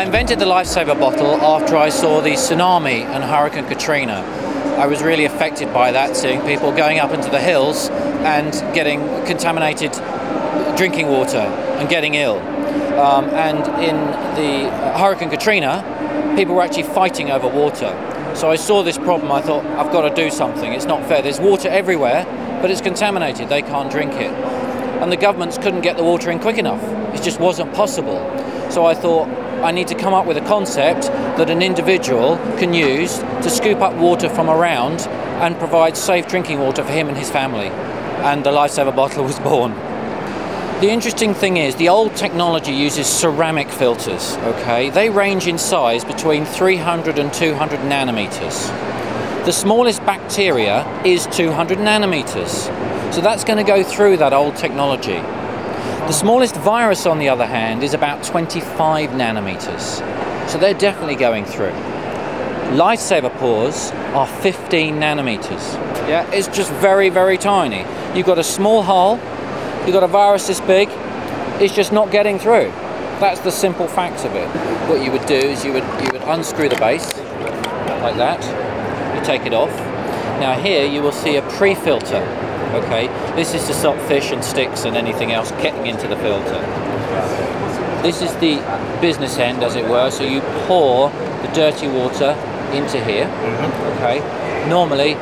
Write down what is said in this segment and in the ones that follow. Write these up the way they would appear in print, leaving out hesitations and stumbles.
I invented the Lifesaver bottle after I saw the tsunami and Hurricane Katrina. I was really affected by that, seeing people going up into the hills and getting contaminated drinking water and getting ill. And in the Hurricane Katrina, people were actually fighting over water. So I saw this problem, I thought, I've got to do something. It's not fair. There's water everywhere, but it's contaminated. They can't drink it. And the governments couldn't get the water in quick enough. It just wasn't possible. So I thought, I need to come up with a concept that an individual can use to scoop up water from around and provide safe drinking water for him and his family. And the Lifesaver bottle was born. The interesting thing is, the old technology uses ceramic filters, okay? They range in size between 300 and 200 nanometers. The smallest bacteria is 200 nanometers. So that's going to go through that old technology. The smallest virus, on the other hand, is about 25 nanometers. So they're definitely going through. Lifesaver pores are 15 nanometers. Yeah, it's just very, very tiny. You've got a small hole, you've got a virus this big, it's just not getting through. That's the simple facts of it. What you would do is you would unscrew the base, like that. You take it off. Now here you will see a pre-filter. Okay, this is to stop fish and sticks and anything else getting into the filter. This is the business end, as it were, so you pour the dirty water into here. Okay, normally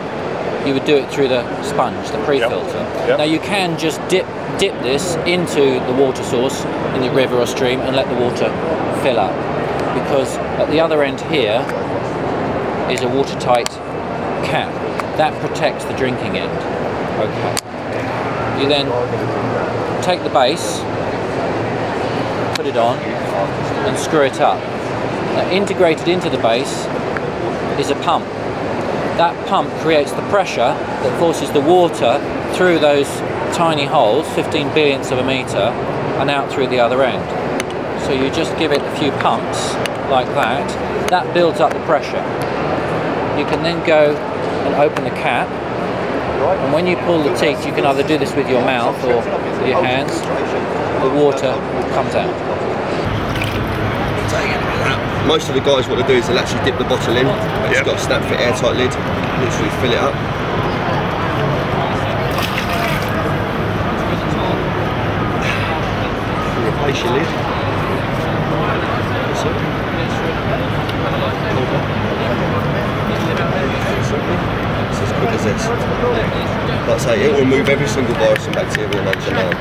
you would do it through the sponge, the pre-filter. Yep. Now you can just dip this into the water source in the river or stream and let the water fill up, because at the other end here is a watertight cap that protects the drinking end. Okay. You then take the base, put it on, and screw it up. Now, integrated into the base is a pump. That pump creates the pressure that forces the water through those tiny holes, 15 billionths of a metre, and out through the other end. So you just give it a few pumps like that. That builds up the pressure. You can then go and open the cap. And when you pull the teeth, you can either do this with your mouth or with your hands. The water comes out. Most of the guys, what they do is they'll actually dip the bottle in. It's got a snap fit airtight lid. Literally fill it up. Replace your lid. It's as quick as this. Like I say, it will remove every single virus and bacteria known to man,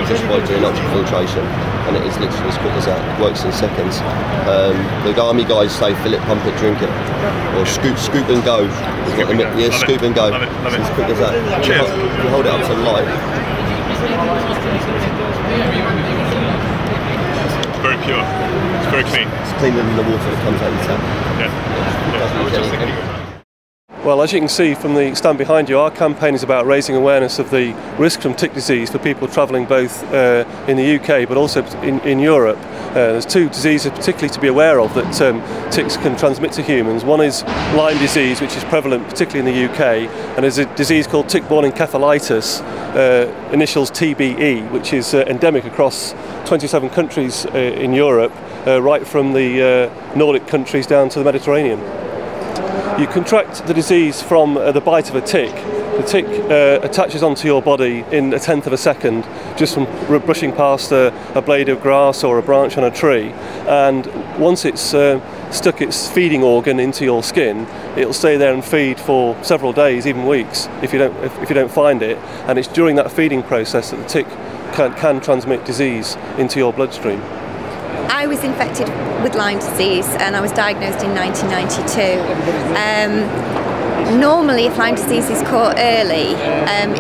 just by doing ultrafiltration, and it is literally as quick as that. It works in seconds. The army guys say fill it, pump it, drink it, or scoop and go. Yeah, scoop and go. It's as quick as that. Cheers. You hold it up to the light. It's very pure. It's very clean. It's cleaner than the water that comes out of the tap. Yeah. Well, as you can see from the stand behind you, our campaign is about raising awareness of the risk from tick disease for people travelling both in the UK but also in Europe. There's two diseases particularly to be aware of that ticks can transmit to humans. One is Lyme disease, which is prevalent particularly in the UK, and there's a disease called tick-borne encephalitis, initials TBE, which is endemic across 27 countries in Europe, right from the Nordic countries down to the Mediterranean. You contract the disease from the bite of a tick. The tick attaches onto your body in 1/10 of a second, just from brushing past a blade of grass or a branch on a tree. And once it's stuck its feeding organ into your skin, it'll stay there and feed for several days, even weeks, if you don't find it. And it's during that feeding process that the tick can transmit disease into your bloodstream. I was infected with Lyme disease and I was diagnosed in 1992. Normally, if Lyme disease is caught early,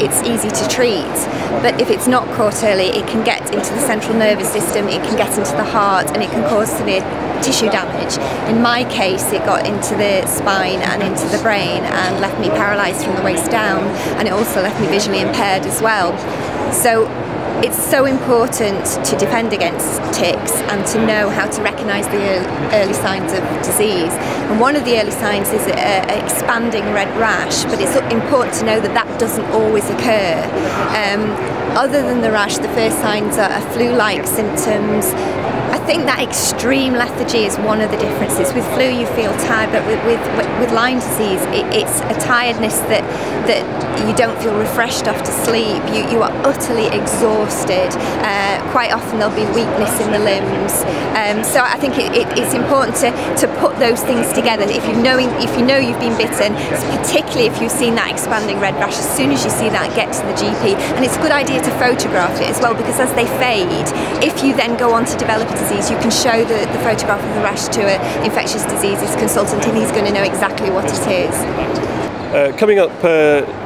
it's easy to treat, but if it's not caught early, it can get into the central nervous system, it can get into the heart, and it can cause severe tissue damage. In my case, it got into the spine and into the brain and left me paralysed from the waist down, and it also left me visually impaired as well. So it's so important to defend against ticks and to know how to recognise the early signs of disease. And one of the early signs is an expanding red rash, but it's important to know that that doesn't always occur. Other than the rash, the first signs are flu-like symptoms. I think that extreme lethargy is one of the differences. With flu you feel tired, but with Lyme disease it's a tiredness that you don't feel refreshed after sleep. You are utterly exhausted. Quite often there'll be weakness in the limbs. So I think it's important to put those things together. If you know you've been bitten, particularly if you've seen that expanding red rash, as soon as you see that, get to the GP. And it's a good idea to photograph it as well, because as they fade, if you then go on to develop a disease, you can show the photograph of the rash to an infectious diseases consultant, and he's going to know exactly what it is. Coming up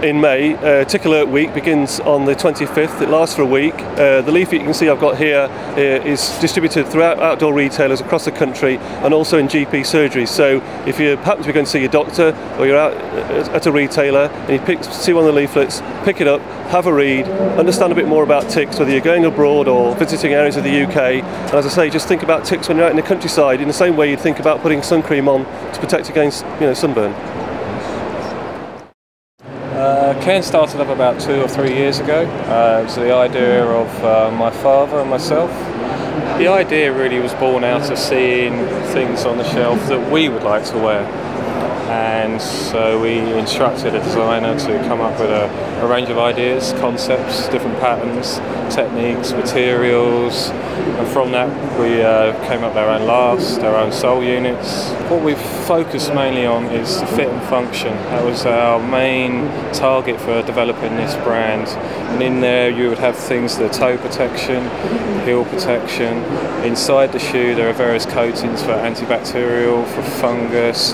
in May, Tick Alert Week begins on the 25th. It lasts for a week. The leaflet you can see I've got here is distributed throughout outdoor retailers across the country and also in GP surgeries. So if you happen to be going to see your doctor, or you're out at a retailer and you see one of the leaflets, pick it up, have a read, understand a bit more about ticks, whether you're going abroad or visiting areas of the UK. And as I say, just think about ticks when you're out in the countryside in the same way you'd think about putting sun cream on to protect against sunburn. Carn started up about 2 or 3 years ago. It was the idea of my father and myself. The idea really was born out of seeing things on the shelf that we would like to wear. And so we instructed a designer to come up with a range of ideas, concepts, different patterns, techniques, materials, and from that we came up with our own last, our own sole units. What we've focused mainly on is the fit and function. That was our main target for developing this brand. And in there you would have things that are toe protection, heel protection. Inside the shoe there are various coatings for antibacterial, for fungus,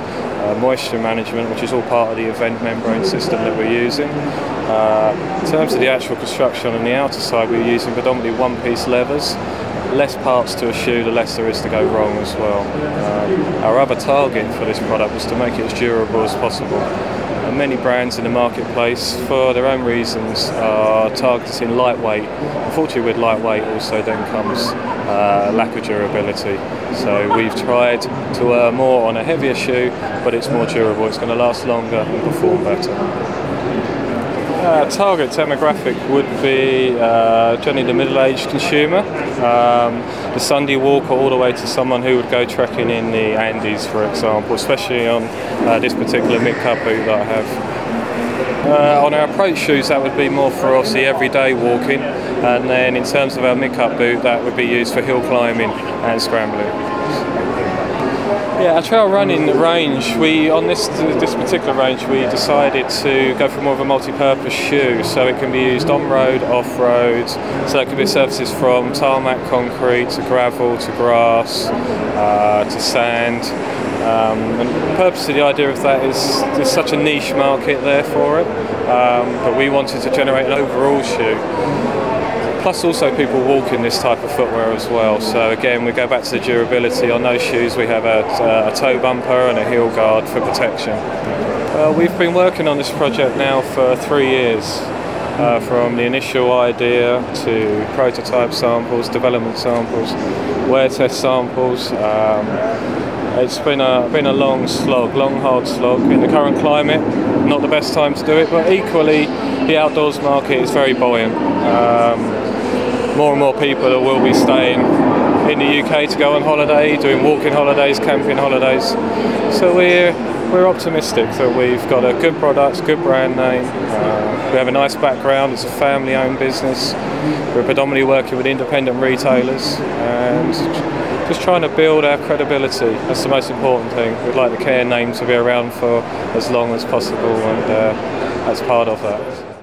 moisture management, which is all part of the event membrane system that we're using. In terms of the actual construction on the outer side, we're using predominantly one-piece levers. Less parts to a shoe, the less there is to go wrong as well. Our other target for this product was to make it as durable as possible. And many brands in the marketplace, for their own reasons, are targeting lightweight. Unfortunately, with lightweight also then comes lack of durability. So we've tried to err more on a heavier shoe, but it's more durable. It's going to last longer and perform better. Target demographic would be generally the middle-aged consumer, the Sunday walker, all the way to someone who would go trekking in the Andes, for example, especially on this particular mid-cut boot that I have. On our approach shoes, that would be more for obviously everyday walking, and then in terms of our mid-cut boot, that would be used for hill climbing and scrambling. Yeah, our trail running range, on this particular range, we decided to go for more of a multi-purpose shoe, so it can be used on-road, off-road, so it can be surfaces from tarmac concrete to gravel to grass to sand. And the purpose of the idea of that is there's such a niche market there for it, but we wanted to generate an overall shoe. Plus also people walk in this type of footwear as well, so again we go back to the durability. On those shoes we have a toe bumper and a heel guard for protection. We've been working on this project now for 3 years, from the initial idea to prototype samples, development samples, wear test samples. It's been a long slog, long hard slog. In the current climate, not the best time to do it, but equally the outdoors market is very buoyant. More and more people will be staying in the UK to go on holiday, doing walking holidays, camping holidays. So we're optimistic that we've got a good product, good brand name. We have a nice background. It's a family-owned business. We're predominantly working with independent retailers and just trying to build our credibility. That's the most important thing. We'd like the Carn name to be around for as long as possible, and that's part of that.